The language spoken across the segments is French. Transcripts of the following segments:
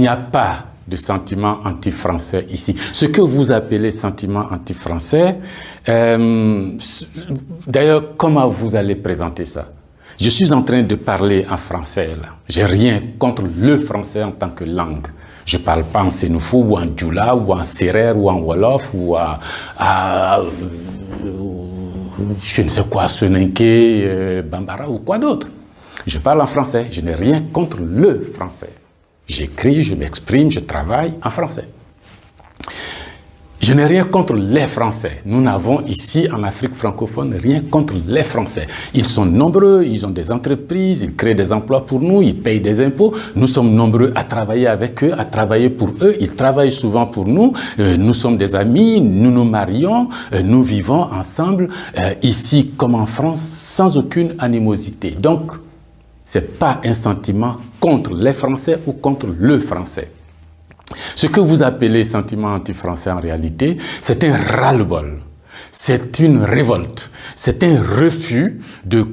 n'y a pas de sentiment anti-français ici. Ce que vous appelez sentiment anti-français, d'ailleurs, comment vous allez présenter ça? Je suis en train de parler en français, là. J'ai rien contre le français en tant que langue. Je ne parle pas en sénoufou, ou en djoula, ou en serer, ou en wolof, ou je ne sais quoi, soninké, bambara, ou quoi d'autre. Je parle en français. Je n'ai rien contre le français. J'écris, je m'exprime, je travaille en français. Je n'ai rien contre les Français. Nous n'avons ici, en Afrique francophone, rien contre les Français. Ils sont nombreux, ils ont des entreprises, ils créent des emplois pour nous, ils payent des impôts. Nous sommes nombreux à travailler avec eux, à travailler pour eux. Ils travaillent souvent pour nous. Nous sommes des amis, nous nous marions, nous vivons ensemble, ici comme en France, sans aucune animosité. Donc, ce n'est pas un sentiment contre les Français ou contre le Français. Ce que vous appelez sentiment anti-français en réalité, c'est un ras-le-bol, c'est une révolte, c'est un refus de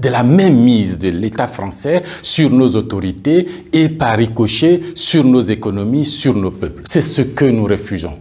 la mainmise de l'État français sur nos autorités et par ricochet sur nos économies, sur nos peuples. C'est ce que nous refusons.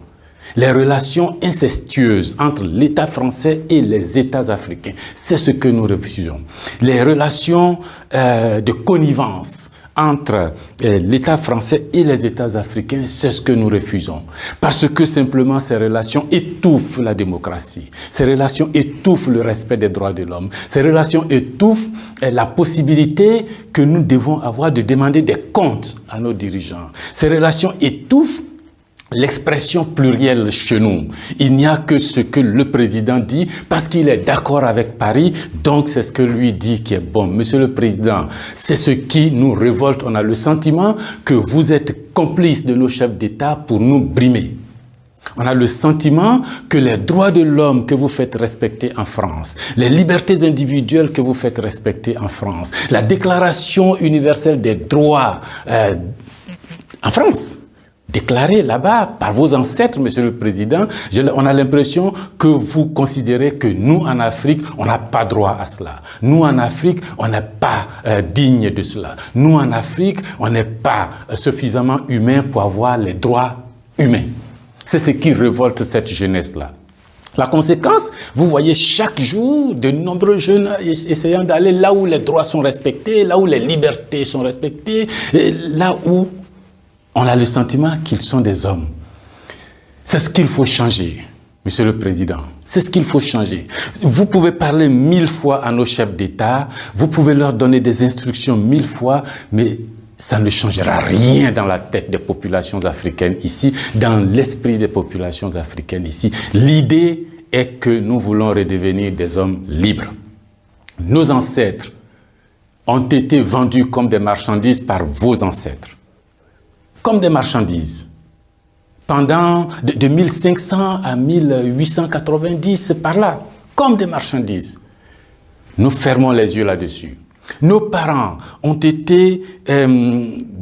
Les relations incestueuses entre l'État français et les États africains, c'est ce que nous refusons. Les relations de connivence entre l'État français et les États africains, c'est ce que nous refusons. Parce que simplement ces relations étouffent la démocratie, ces relations étouffent le respect des droits de l'homme, ces relations étouffent la possibilité que nous devons avoir de demander des comptes à nos dirigeants. Ces relations étouffent l'expression plurielle chez nous. Il n'y a que ce que le président dit parce qu'il est d'accord avec Paris, donc c'est ce que lui dit qui est bon. Monsieur le président, c'est ce qui nous révolte. On a le sentiment que vous êtes complice de nos chefs d'État pour nous brimer. On a le sentiment que les droits de l'homme que vous faites respecter en France, les libertés individuelles que vous faites respecter en France, la déclaration universelle des droits en France, déclaré là-bas par vos ancêtres, Monsieur le Président, on a l'impression que vous considérez que nous, en Afrique, on n'a pas droit à cela. Nous, en Afrique, on n'est pas digne de cela. Nous, en Afrique, on n'est pas suffisamment humain pour avoir les droits humains. C'est ce qui révolte cette jeunesse-là. La conséquence, vous voyez chaque jour de nombreux jeunes essayant d'aller là où les droits sont respectés, là où les libertés sont respectées, là où on a le sentiment qu'ils sont des hommes. C'est ce qu'il faut changer, Monsieur le Président. C'est ce qu'il faut changer. Vous pouvez parler 1000 fois à nos chefs d'État, vous pouvez leur donner des instructions 1000 fois, mais ça ne changera rien dans la tête des populations africaines ici, dans l'esprit des populations africaines ici. L'idée est que nous voulons redevenir des hommes libres. Nos ancêtres ont été vendus comme des marchandises par vos ancêtres. Comme des marchandises. Pendant de 1500 à 1890, c'est par là, comme des marchandises. Nous fermons les yeux là-dessus. Nos parents ont été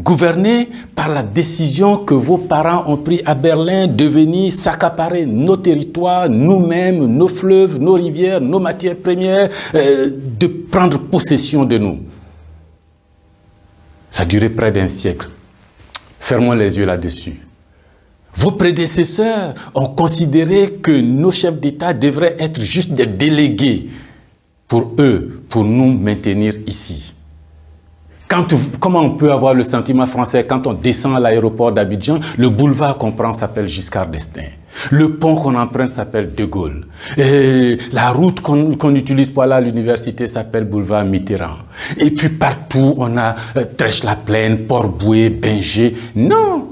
gouvernés par la décision que vos parents ont prise à Berlin de venir s'accaparer nos territoires, nous-mêmes, nos fleuves, nos rivières, nos matières premières, de prendre possession de nous. Ça a duré près d'un siècle. Fermons les yeux là-dessus. Vos prédécesseurs ont considéré que nos chefs d'État devraient être juste des délégués pour eux, pour nous maintenir ici. Comment on peut avoir le sentiment français quand on descend à l'aéroport d'Abidjan, le boulevard qu'on prend s'appelle Giscard d'Estaing. Le pont qu'on emprunte s'appelle De Gaulle. Et la route qu'on utilise pour aller à l'université s'appelle boulevard Mitterrand. Et puis partout, on a Trèche-la-Plaine, Port-Bouët, Binger. Non!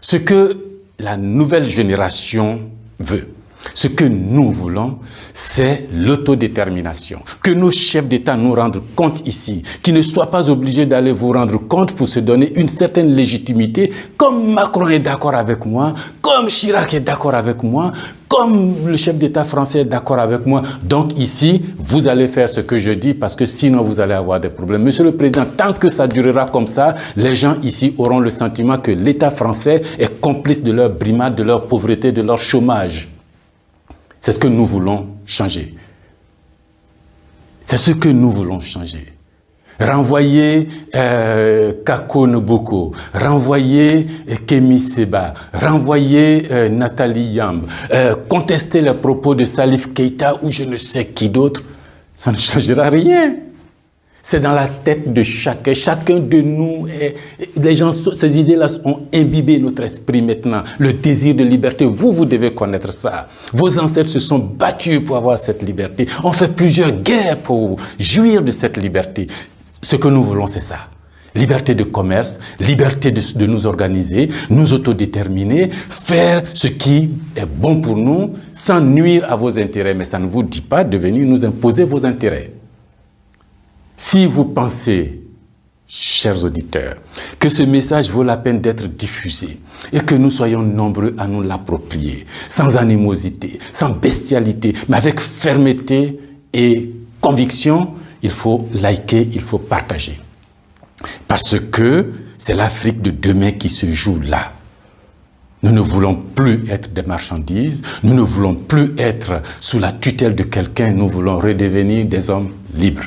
Ce que la nouvelle génération veut, ce que nous voulons, c'est l'autodétermination. Que nos chefs d'État nous rendent compte ici, qu'ils ne soient pas obligés d'aller vous rendre compte pour se donner une certaine légitimité, comme Macron est d'accord avec moi, comme Chirac est d'accord avec moi, comme le chef d'État français est d'accord avec moi. Donc ici, vous allez faire ce que je dis parce que sinon vous allez avoir des problèmes. Monsieur le Président, tant que ça durera comme ça, les gens ici auront le sentiment que l'État français est complice de leur brimade, de leur pauvreté, de leur chômage. C'est ce que nous voulons changer. C'est ce que nous voulons changer. renvoyer Kako Noboko, renvoyer Kemi Seba, renvoyer Nathalie Yamb, contester les propos de Salif Keïta ou je ne sais qui d'autre, ça ne changera rien. C'est dans la tête de chacun. Chacun de nous, les gens, ces idées-là ont imbibé notre esprit maintenant. Le désir de liberté, vous devez connaître ça. Vos ancêtres se sont battus pour avoir cette liberté. On fait plusieurs guerres pour jouir de cette liberté. Ce que nous voulons, c'est ça. Liberté de commerce, liberté de nous organiser, nous autodéterminer, faire ce qui est bon pour nous sans nuire à vos intérêts. Mais ça ne vous dit pas de venir nous imposer vos intérêts. Si vous pensez, chers auditeurs, que ce message vaut la peine d'être diffusé et que nous soyons nombreux à nous l'approprier, sans animosité, sans bestialité, mais avec fermeté et conviction, il faut liker, il faut partager. Parce que c'est l'Afrique de demain qui se joue là. Nous ne voulons plus être des marchandises, nous ne voulons plus être sous la tutelle de quelqu'un, nous voulons redevenir des hommes libres.